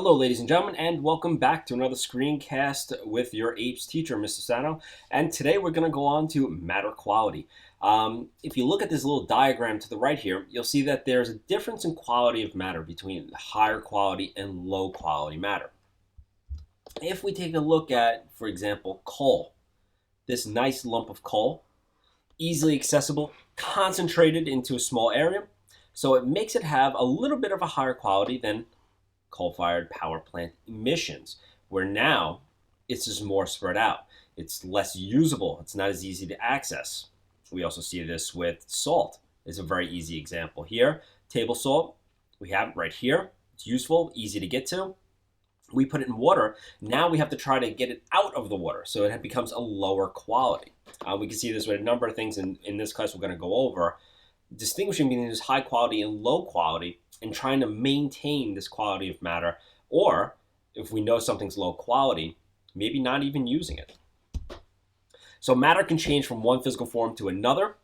Hello, ladies and gentlemen, and welcome back to another screencast with your APES teacher, Mr. Sano. And today we're going to go on to matter quality. If you look at this little diagram to the right here, you'll see that there's a difference in quality of matter between higher quality and low quality matter. If we take a look at, for example, coal, this nice lump of coal, easily accessible, concentrated into a small area, so it makes it have a little bit of a higher quality than coal-fired power plant emissions, where now it's just more spread out. It's less usable. It's not as easy to access. We also see this with salt. It's a very easy example here. Table salt, we have it right here. It's useful, easy to get to. We put it in water. Now we have to try to get it out of the water, so it becomes a lower quality. We can see this with a number of things in this class we're going to go over, distinguishing between this high quality and low quality, and trying to maintain this quality of matter, or if we know something's low quality, maybe not even using it. So matter can change from one physical form to another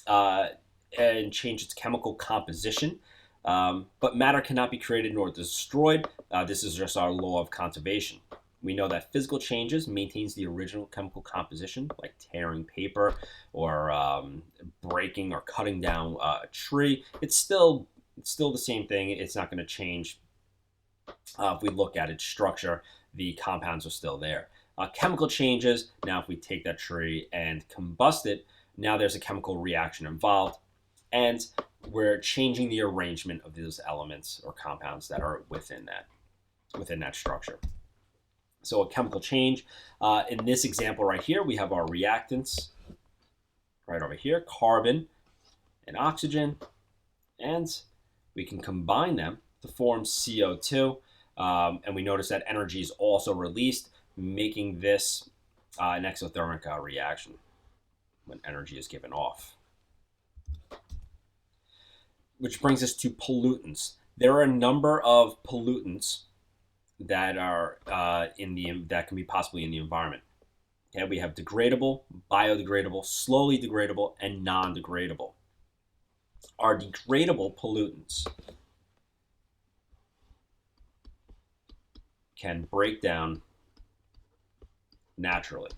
and change its chemical composition, but matter cannot be created nor destroyed. This is just our law of conservation. We know that physical changes maintains the original chemical composition, like tearing paper or breaking or cutting down a tree. It's still the same thing. It's not going to change. If we look at its structure, the compounds are still there. Chemical changes. Now, if we take that tree and combust it, now there's a chemical reaction involved, and we're changing the arrangement of those elements or compounds that are within that structure. So a chemical change. In this example right here, we have our reactants right over here, carbon and oxygen, and we can combine them to form CO2. And we notice that energy is also released, making this an exothermic reaction when energy is given off. Which brings us to pollutants. There are a number of pollutants that are that can be possibly in the environment. Okay, we have degradable, biodegradable, slowly degradable, and non-degradable. Our degradable pollutants can break down naturally.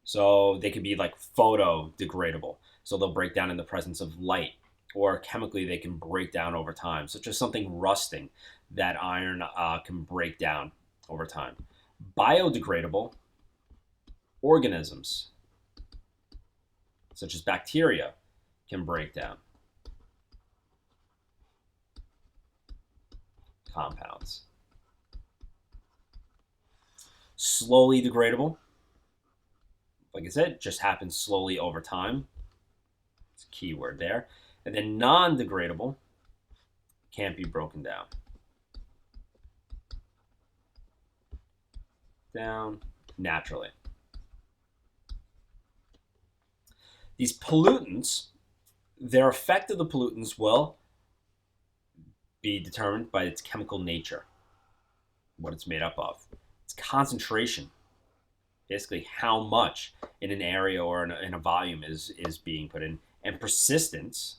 So they can be like photodegradable. So they'll break down in the presence of light, or chemically they can break down over time, such as something rusting that iron can break down over time. Biodegradable organisms, such as bacteria, can break down compounds. Slowly degradable, like I said, just happens slowly over time. It's a key word there. And then non-degradable can't be broken down. Down naturally. These pollutants, their effect of the pollutants will be determined by its chemical nature, what it's made up of, its concentration, basically how much in an area or in a volume is being put in, and persistence.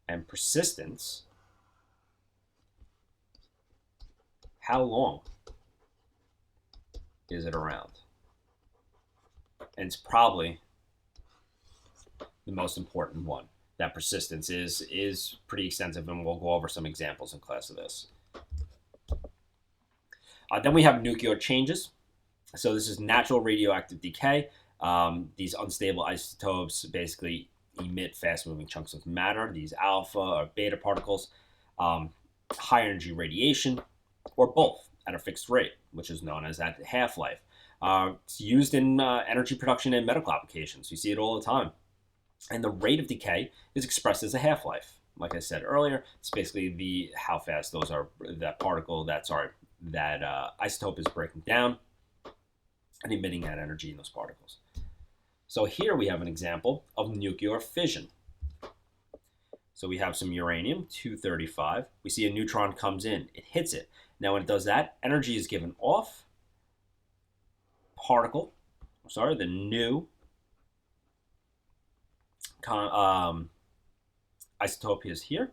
And persistence, how long is it around? And it's probably the most important one. That persistence is pretty extensive, and we'll go over some examples in class of this. Then we have nuclear changes. So this is natural radioactive decay. These unstable isotopes basically emit fast-moving chunks of matter, these alpha or beta particles, high energy radiation, or both at a fixed rate, which is known as that half-life. It's used in energy production and medical applications. You see it all the time. And the rate of decay is expressed as a half-life. Like I said earlier, it's basically how fast that isotope is breaking down and emitting that energy in those particles. So here we have an example of nuclear fission. So we have some uranium-235. We see a neutron comes in. It hits it. Now when it does that, energy is given off. The new isotope is here.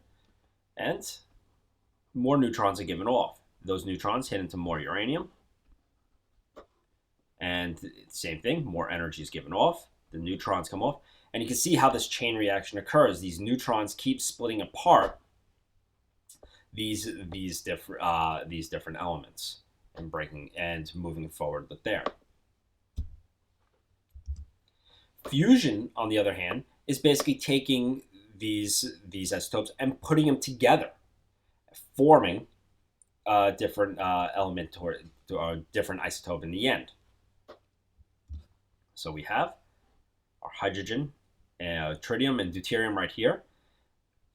and more neutrons are given off. Those neutrons hit into more uranium, and same thing, more energy is given off. The neutrons come off, and you can see how this chain reaction occurs. These neutrons keep splitting apart these different elements and breaking and moving forward with there. Fusion, on the other hand, is basically taking these isotopes and putting them together, forming a different element or a different isotope in the end. So we have our hydrogen, tritium, and deuterium right here.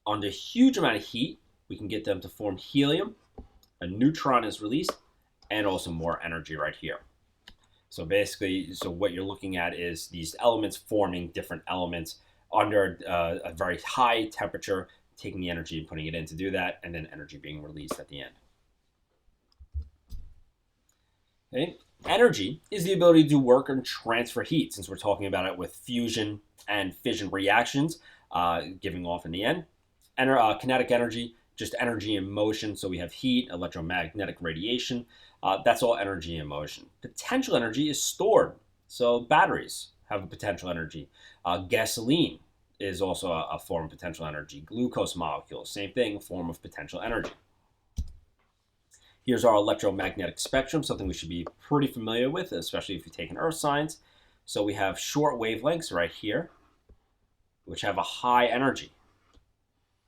Under a huge amount of heat, we can get them to form helium. A neutron is released, and also more energy right here. So basically, what you're looking at is these elements forming different elements under a very high temperature, taking the energy and putting it in to do that, and then energy being released at the end. Okay. Energy is the ability to do work and transfer heat, since we're talking about it with fusion and fission reactions giving off in the end. Kinetic energy, just energy in motion. So we have heat, electromagnetic radiation. That's all energy in motion. Potential energy is stored. So batteries have a potential energy. Gasoline is also a form of potential energy. Glucose molecules, same thing, a form of potential energy. Here's our electromagnetic spectrum, something we should be pretty familiar with, especially if you've taken earth science. So we have short wavelengths right here, which have a high energy,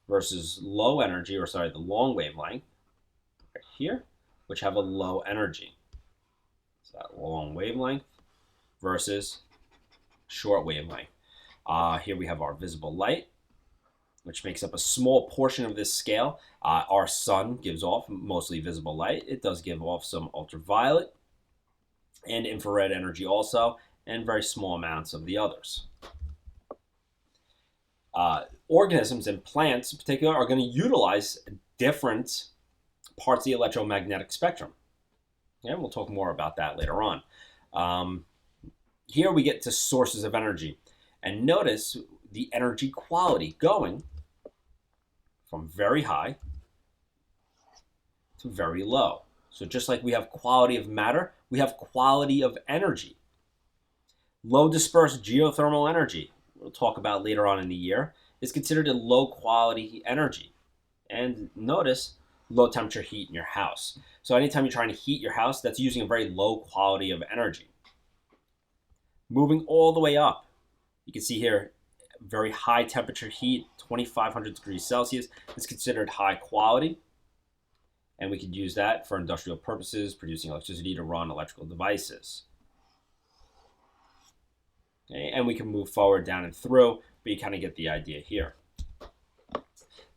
versus low energy, the long wavelength right here, which have a low energy. So that long wavelength versus short wavelength. Here we have our visible light, which makes up a small portion of this scale. Our sun gives off mostly visible light. It does give off some ultraviolet and infrared energy also, and very small amounts of the others. Organisms and plants in particular are going to utilize different parts of the electromagnetic spectrum. And we'll talk more about that later on. Here we get to sources of energy. And notice the energy quality going from very high to very low. So just like we have quality of matter, we have quality of energy. Low dispersed geothermal energy, we'll talk about later on in the year, is considered a low quality energy. And notice low temperature heat in your house. So anytime you're trying to heat your house, that's using a very low quality of energy. Moving all the way up, you can see here, very high temperature heat, 2,500 degrees Celsius, is considered high quality. And we could use that for industrial purposes, producing electricity to run electrical devices. Okay, and we can move forward down and through, but you kind of get the idea here.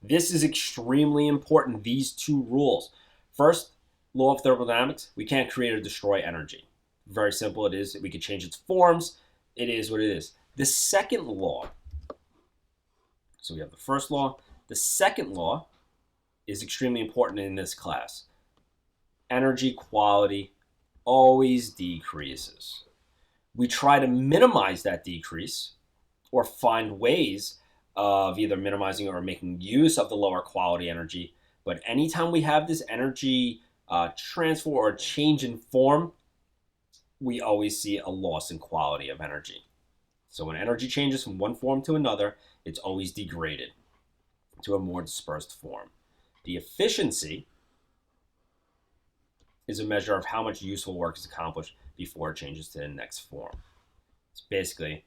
This is extremely important, these two rules. First, law of thermodynamics, we can't create or destroy energy. Very simple it is. We could change its forms. It is what it is. The second law, so we have the first law. The second law is extremely important in this class. Energy quality always decreases. We try to minimize that decrease or find ways of either minimizing or making use of the lower quality energy. But anytime we have this energy transfer or change in form, we always see a loss in quality of energy. So when energy changes from one form to another, it's always degraded to a more dispersed form. The efficiency is a measure of how much useful work is accomplished before it changes to the next form. It's basically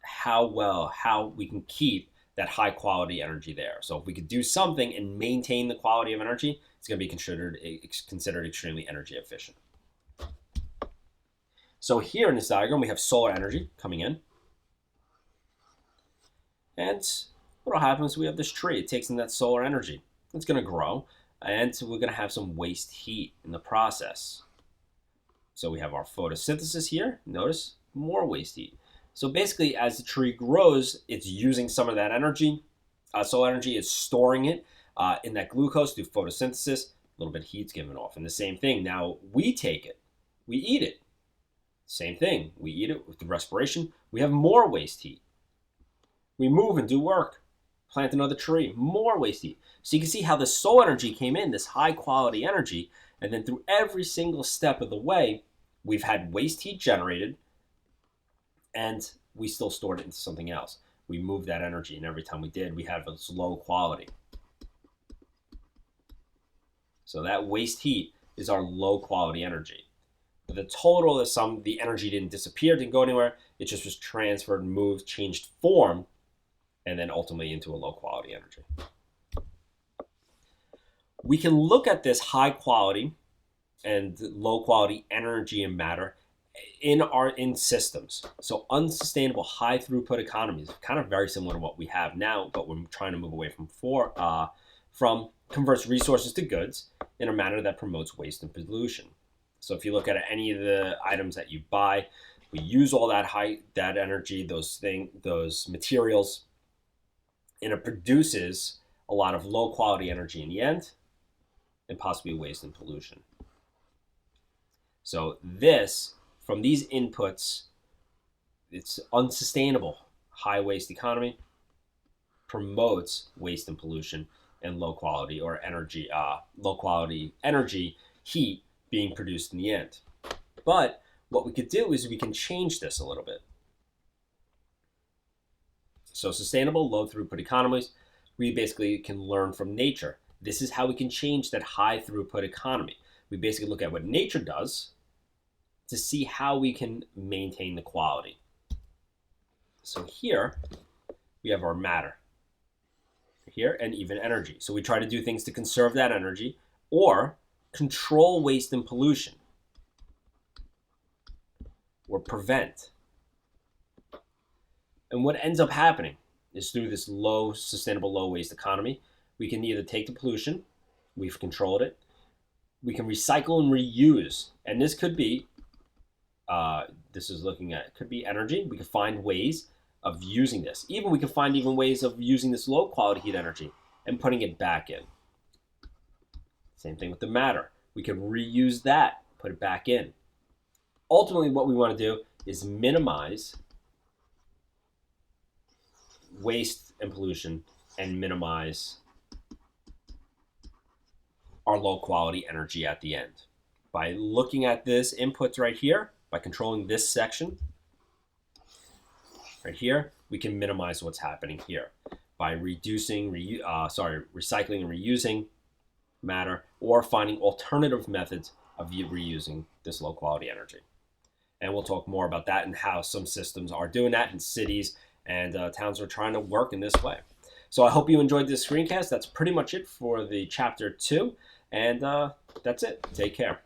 how we can keep that high quality energy there. So if we could do something and maintain the quality of energy, it's going to be considered extremely energy efficient. So here in this diagram, we have solar energy coming in. And what happens is we have this tree. It takes in that solar energy. It's going to grow, and so we're going to have some waste heat in the process. So we have our photosynthesis here. Notice more waste heat. So basically, as the tree grows, it's using some of that energy. Solar energy is storing it in that glucose through photosynthesis. A little bit of heat's given off. And the same thing, now we take it. We eat it. Same thing. We eat it with the respiration. We have more waste heat. We move and do work. plant another tree, more waste heat. So you can see how the solar energy came in, this high quality energy, and then through every single step of the way, we've had waste heat generated, and we still stored it into something else. We moved that energy, and every time we did, we had this low quality. So that waste heat is our low quality energy. But the total is the energy didn't disappear, didn't go anywhere. It just was transferred, moved, changed form, and then ultimately into a low quality energy. We can look at this high quality and low quality energy and matter in systems. So unsustainable high throughput economies, kind of very similar to what we have now, but we're trying to move away from converts resources to goods in a manner that promotes waste and pollution. So if you look at any of the items that you buy, we use all that energy, those materials, and it produces a lot of low quality energy in the end, and possibly waste and pollution. So from these inputs, it's unsustainable high waste economy, promotes waste and pollution, and low quality energy, heat being produced in the end. But what we could do is we can change this a little bit. So sustainable low throughput economies, we basically can learn from nature. This is how we can change that high throughput economy. We basically look at what nature does to see how we can maintain the quality. So here we have our matter here, and even energy. So we try to do things to conserve that energy or control waste and pollution or prevent. And what ends up happening is through this sustainable low waste economy, we can either take the pollution, we've controlled it, we can recycle and reuse. And this could be, could be energy. We can find ways of using this. We can find ways of using this low quality heat energy and putting it back in. Same thing with the matter. We can reuse that, put it back in. Ultimately, what we want to do is minimize waste and pollution and minimize our low quality energy at the end. By looking at this inputs right here, by controlling this section right here, we can minimize what's happening here by recycling and reusing matter, or finding alternative methods of reusing this low quality energy. And we'll talk more about that and how some systems are doing that in cities and towns are trying to work in this way. So I hope you enjoyed this screencast. That's pretty much it for the chapter 2. And that's it. Take care.